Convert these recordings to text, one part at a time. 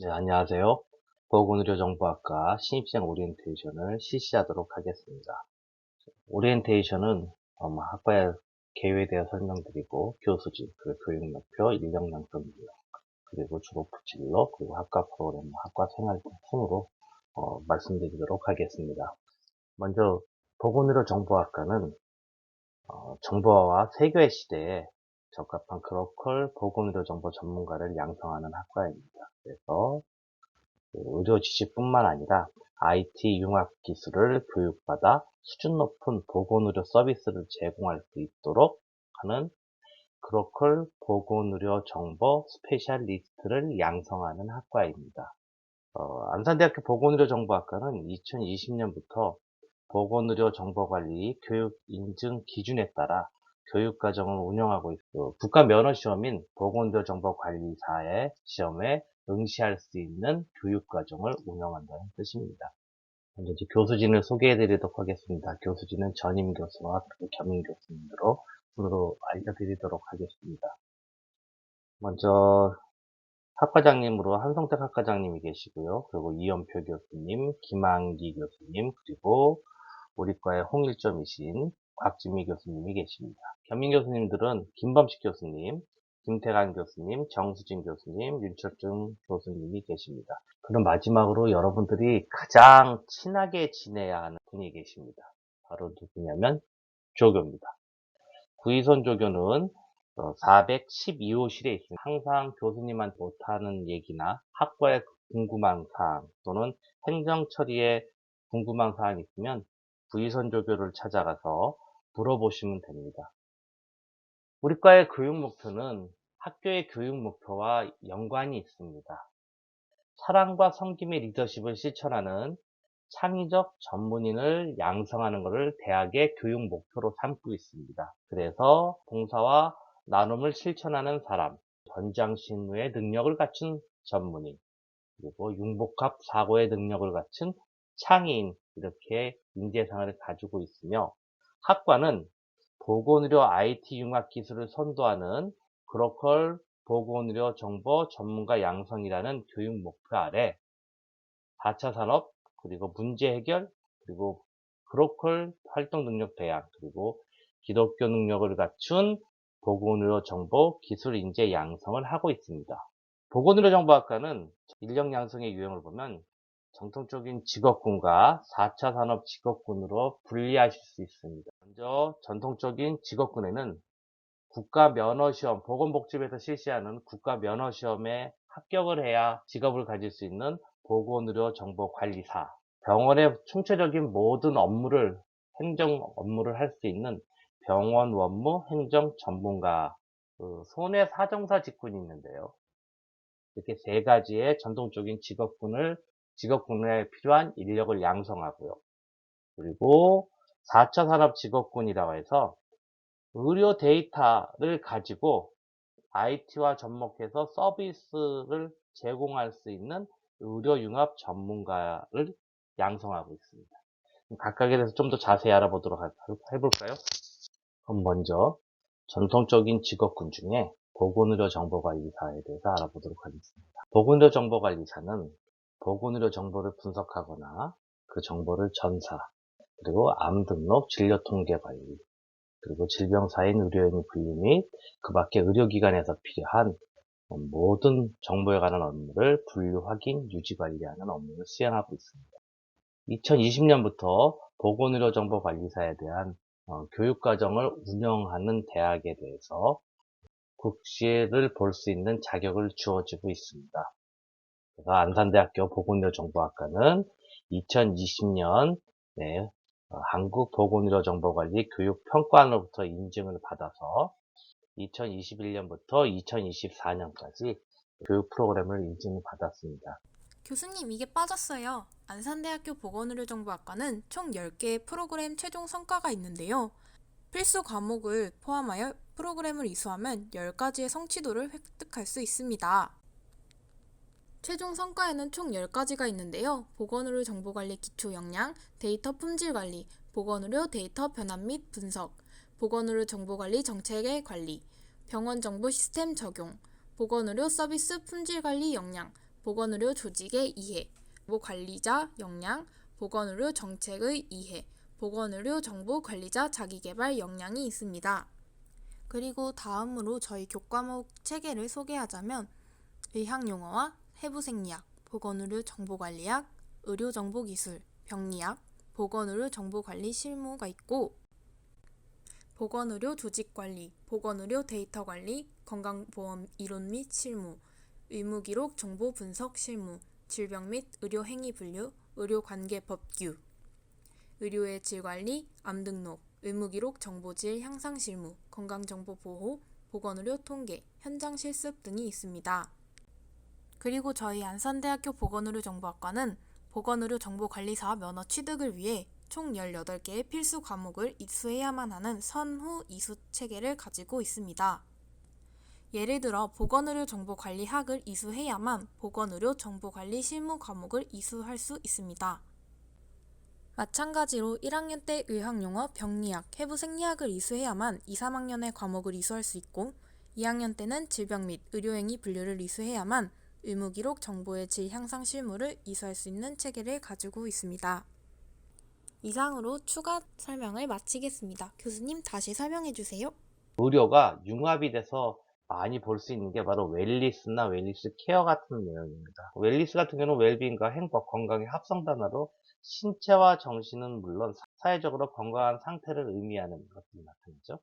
네, 안녕하세요. 보건의료정보학과 신입생 오리엔테이션을 실시하도록 하겠습니다. 오리엔테이션은 학과의 개요에 대해 설명드리고 교수진, 그리고 교육 목표, 인력 양성 능력, 그리고 졸업 진로, 그리고 학과 프로그램, 학과 생활 등 순으로 말씀드리도록 하겠습니다. 먼저 보건의료정보학과는 정보화와 세교의 시대에 적합한 글로컬 보건의료정보 전문가를 양성하는 학과입니다. 그래서 의료 지식뿐만 아니라 IT 융합 기술을 교육받아 수준 높은 보건의료 서비스를 제공할 수 있도록 하는 글로컬 보건의료 정보 스페셜리스트를 양성하는 학과입니다. 안산대학교 보건의료정보학과는 2020년부터 보건의료 정보관리 교육 인증 기준에 따라 교육과정을 운영하고 있고 국가면허시험인 보건의료정보관리사의 시험에 응시할 수 있는 교육과정을 운영한다는 뜻입니다. 먼저 이제 교수진을 소개해 드리도록 하겠습니다. 교수진은 전임 교수와 그리고 겸임 교수님으로 순으로 알려드리도록 하겠습니다. 먼저 학과장님으로 한성택 학과장님이 계시고요. 그리고 이연표 교수님, 김한기 교수님, 그리고 우리과의 홍일점이신 곽지미 교수님이 계십니다. 겸임 교수님들은 김범식 교수님, 김태관 교수님, 정수진 교수님, 윤철중 교수님이 계십니다. 그럼 마지막으로 여러분들이 가장 친하게 지내야 하는 분이 계십니다. 바로 누구냐면 조교입니다. 구의선 조교는 412호실에 있습니다. 항상 교수님한테 못하는 얘기나 학과에 궁금한 사항 또는 행정 처리에 궁금한 사항이 있으면 구의선 조교를 찾아가서 물어보시면 됩니다. 우리과의 교육 목표는 학교의 교육 목표와 연관이 있습니다. 사랑과 섬김의 리더십을 실천하는 창의적 전문인을 양성하는 것을 대학의 교육 목표로 삼고 있습니다. 그래서 봉사와 나눔을 실천하는 사람, 전장신무의 능력을 갖춘 전문인, 그리고 융복합 사고의 능력을 갖춘 창의인, 이렇게 인재상을 가지고 있으며 학과는 보건의료 IT 융합 기술을 선도하는 글로컬 보건의료 정보 전문가 양성이라는 교육 목표 아래 4차 산업, 그리고 문제 해결, 그리고 글로컬 활동 능력 배양, 그리고 기독교 능력을 갖춘 보건의료 정보 기술 인재 양성을 하고 있습니다. 보건의료 정보학과는 인력 양성의 유형을 보면 전통적인 직업군과 4차 산업 직업군으로 분리하실 수 있습니다. 먼저 전통적인 직업군에는 국가면허시험, 보건복지부에서 실시하는 국가면허시험에 합격을 해야 직업을 가질 수 있는 보건의료정보관리사, 병원의 총체적인 모든 업무를, 행정 업무를 할 수 있는 병원 원무 행정 전문가, 손해사정사 직군이 있는데요. 이렇게 세 가지의 전통적인 직업군에 필요한 인력을 양성하고요. 그리고 4차 산업 직업군이라고 해서 의료 데이터를 가지고 IT와 접목해서 서비스를 제공할 수 있는 의료융합 전문가를 양성하고 있습니다. 각각에 대해서 좀 더 자세히 알아보도록 해볼까요? 그럼 먼저 전통적인 직업군 중에 보건의료정보관리사에 대해서 알아보도록 하겠습니다. 보건의료정보관리사는 보건의료 정보를 분석하거나 그 정보를 전사, 그리고 암 등록, 진료 통계 관리, 그리고 질병사인 의료인의 분류 및 그 밖에 의료기관에서 필요한 모든 정보에 관한 업무를 분류, 확인, 유지, 관리하는 업무를 수행하고 있습니다. 2020년부터 보건의료정보관리사에 대한 교육과정을 운영하는 대학에 대해서 국시를 볼 수 있는 자격을 주어지고 있습니다. 그래서 안산대학교 보건의료정보학과는 2020년 한국보건의료정보관리 교육평가원으로부터 인증을 받아서 2021년부터 2024년까지 교육 프로그램을 인증을 받았습니다. 교수님, 이게 빠졌어요. 안산대학교 보건의료정보학과는 총 10개의 프로그램 최종 성과가 있는데요. 필수 과목을 포함하여 프로그램을 이수하면 10가지의 성취도를 획득할 수 있습니다. 최종 성과에는 총 10가지가 있는데요. 보건의료 정보관리 기초 역량, 데이터 품질 관리, 보건의료 데이터 변환 및 분석, 보건의료 정보관리 정책의 관리, 병원 정보 시스템 적용, 보건의료 서비스 품질 관리 역량, 보건의료 조직의 이해, 정보 관리자 역량, 보건의료 정책의 이해, 보건의료 정보 관리자 자기개발 역량이 있습니다. 그리고 다음으로 저희 교과목 체계를 소개하자면 의학용어와 해부생리학, 보건의료 정보관리학, 의료정보기술, 병리학, 보건의료 정보관리 실무가 있고 보건의료 조직관리, 보건의료 데이터관리, 건강보험 이론 및 실무, 의무기록 정보 분석 실무, 질병 및 의료행위 분류, 의료관계 법규, 의료의 질관리, 암등록, 의무기록 정보질 향상 실무, 건강정보 보호, 보건의료 통계, 현장 실습 등이 있습니다. 그리고 저희 안산대학교 보건의료정보학과는 보건의료정보관리사 면허 취득을 위해 총 18개의 필수 과목을 이수해야만 하는 선후 이수 체계를 가지고 있습니다. 예를 들어 보건의료정보관리학을 이수해야만 보건의료정보관리 실무 과목을 이수할 수 있습니다. 마찬가지로 1학년 때 의학용어, 병리학, 해부생리학을 이수해야만 2, 3학년의 과목을 이수할 수 있고 2학년 때는 질병 및 의료행위 분류를 이수해야만 의무기록 정보의 질 향상 실무를 이수할 수 있는 체계를 가지고 있습니다. 이상으로 추가 설명을 마치겠습니다. 교수님 다시 설명해 주세요. 의료가 융합이 돼서 많이 볼 수 있는 게 바로 웰리스나 웰리스 케어 같은 내용입니다. 웰리스 같은 경우는 웰빙과 행복, 건강의 합성 단어로 신체와 정신은 물론 사회적으로 건강한 상태를 의미하는 것들이 나타나죠.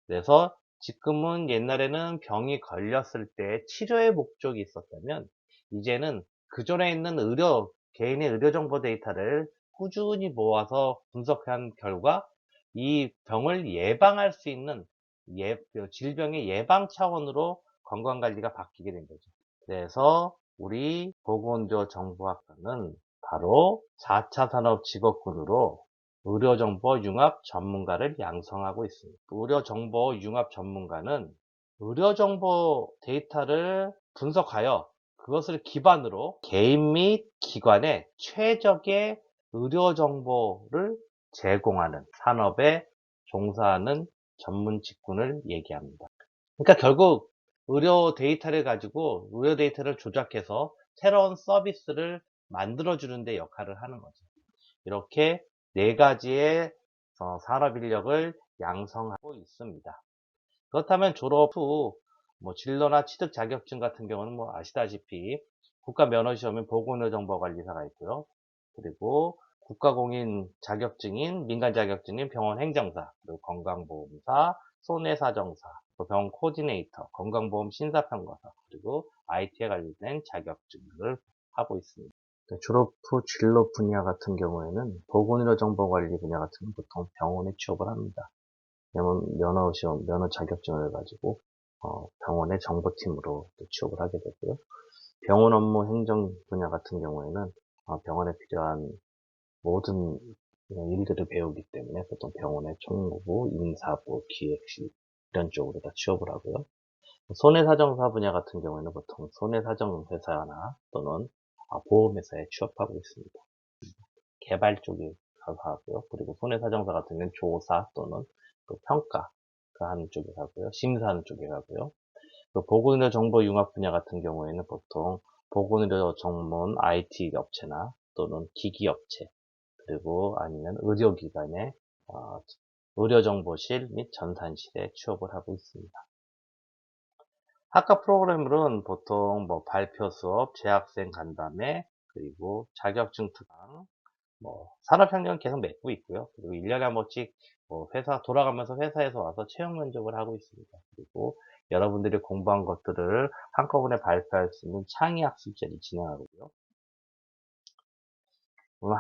그래서 지금은 옛날에는 병이 걸렸을 때 치료의 목적이 있었다면 이제는 그전에 있는 개인의 의료정보 데이터를 꾸준히 모아서 분석한 결과 이 병을 예방할 수 있는 질병의 예방 차원으로 건강관리가 바뀌게 된 거죠. 그래서 우리 보건의료정보학과는 바로 4차 산업 직업군으로 의료정보 융합 전문가를 양성하고 있습니다. 의료정보 융합 전문가는 의료정보 데이터를 분석하여 그것을 기반으로 개인 및 기관에 최적의 의료정보를 제공하는 산업에 종사하는 전문 직군을 얘기합니다. 그러니까 결국 의료 데이터를 가지고 의료 데이터를 조작해서 새로운 서비스를 만들어주는 데 역할을 하는 거죠. 이렇게 4가지의 산업 인력을 양성하고 있습니다. 그렇다면 졸업 후 진로나 취득 자격증 같은 경우는 아시다시피 국가면허시험인 보건의료정보관리사가 있고요. 그리고 국가공인 자격증인 민간 자격증인 병원 행정사, 그리고 건강보험사, 손해사정사, 병원 코디네이터, 건강보험 심사평가사, 그리고 IT에 관련된 자격증을 하고 있습니다. 졸업 후 진로 분야 같은 경우에는 보건의료정보관리 분야 같은 경우는 보통 병원에 취업을 합니다. 면허시험, 면허 자격증을 가지고 병원의 정보팀으로 취업을 하게 되고요. 병원 업무 행정 분야 같은 경우에는 병원에 필요한 모든 일들을 배우기 때문에 보통 병원의 총무부, 인사부, 기획실 이런 쪽으로 다 취업을 하고요. 손해사정사 분야 같은 경우에는 보통 손해사정회사나 또는 보험회사에 취업하고 있습니다. 개발 쪽에 가서 하고요. 그리고 손해사정사 같은 경우는 조사 또는 평가 하는 쪽에 가고요. 심사하는 쪽에 가고요. 보건의료 정보 융합 분야 같은 경우에는 보통 보건의료 전문 IT 업체나 또는 기기업체 그리고 아니면 의료기관의 의료정보실 및 전산실에 취업을 하고 있습니다. 학과 프로그램으로는 보통 발표 수업, 재학생 간담회, 그리고 자격증 특강, 산업혁명 계속 맺고 있고요. 그리고 1년에 한 번씩 회사 돌아가면서 회사에서 와서 채용 면접을 하고 있습니다. 그리고 여러분들이 공부한 것들을 한꺼번에 발표할 수 있는 창의학습제를 진행하고 있고요.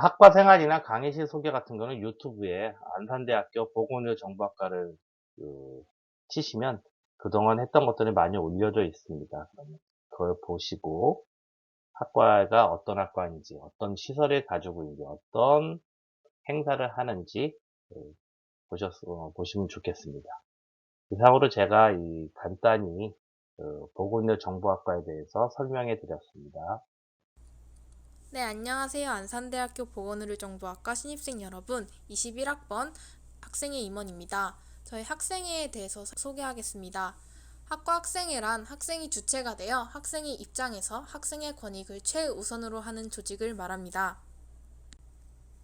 학과 생활이나 강의실 소개 같은 거는 유튜브에 안산대학교 보건의료정보학과를 치시면 그동안 했던 것들이 많이 올려져 있습니다. 그걸 보시고 학과가 어떤 학과인지, 어떤 시설을 가지고 있는지, 어떤 행사를 하는지 보시면 좋겠습니다. 이상으로 제가 간단히 보건의료정보학과에 대해서 설명해 드렸습니다. 네, 안녕하세요. 안산대학교 보건의료정보학과 신입생 여러분, 21학번 학생회 임원입니다. 저희 학생회에 대해서 소개하겠습니다. 학과 학생회란 학생이 주체가 되어 학생의 입장에서 학생의 권익을 최우선으로 하는 조직을 말합니다.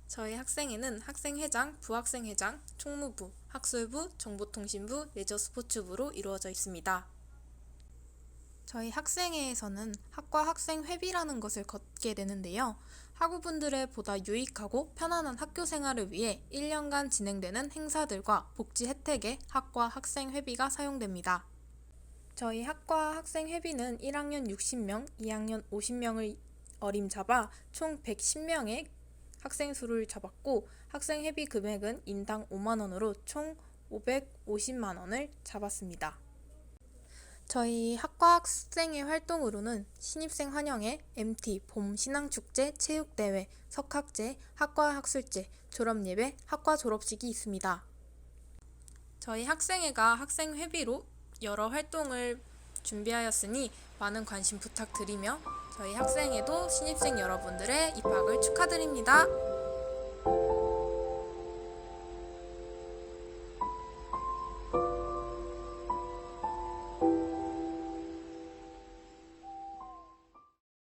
저희 학생회는 학생회장, 부학생회장, 총무부, 학술부, 정보통신부, 레저스포츠부로 이루어져 있습니다. 저희 학생회에서는 학과 학생회비라는 것을 걷게 되는데요. 학우분들의 보다 유익하고 편안한 학교 생활을 위해 1년간 진행되는 행사들과 복지 혜택에 학과 학생회비가 사용됩니다. 저희 학과 학생회비는 1학년 60명, 2학년 50명을 어림잡아 총 110명의 학생 수를 잡았고 학생회비 금액은 인당 5만원으로 총 550만원을 잡았습니다. 저희 학과 학생회 활동으로는 신입생 환영회, MT, 봄 신앙축제, 체육대회, 석학제, 학과 학술제, 졸업예배, 학과 졸업식이 있습니다. 저희 학생회가 학생회비로 여러 활동을 준비하였으니 많은 관심 부탁드리며 저희 학생회도 신입생 여러분들의 입학을 축하드립니다.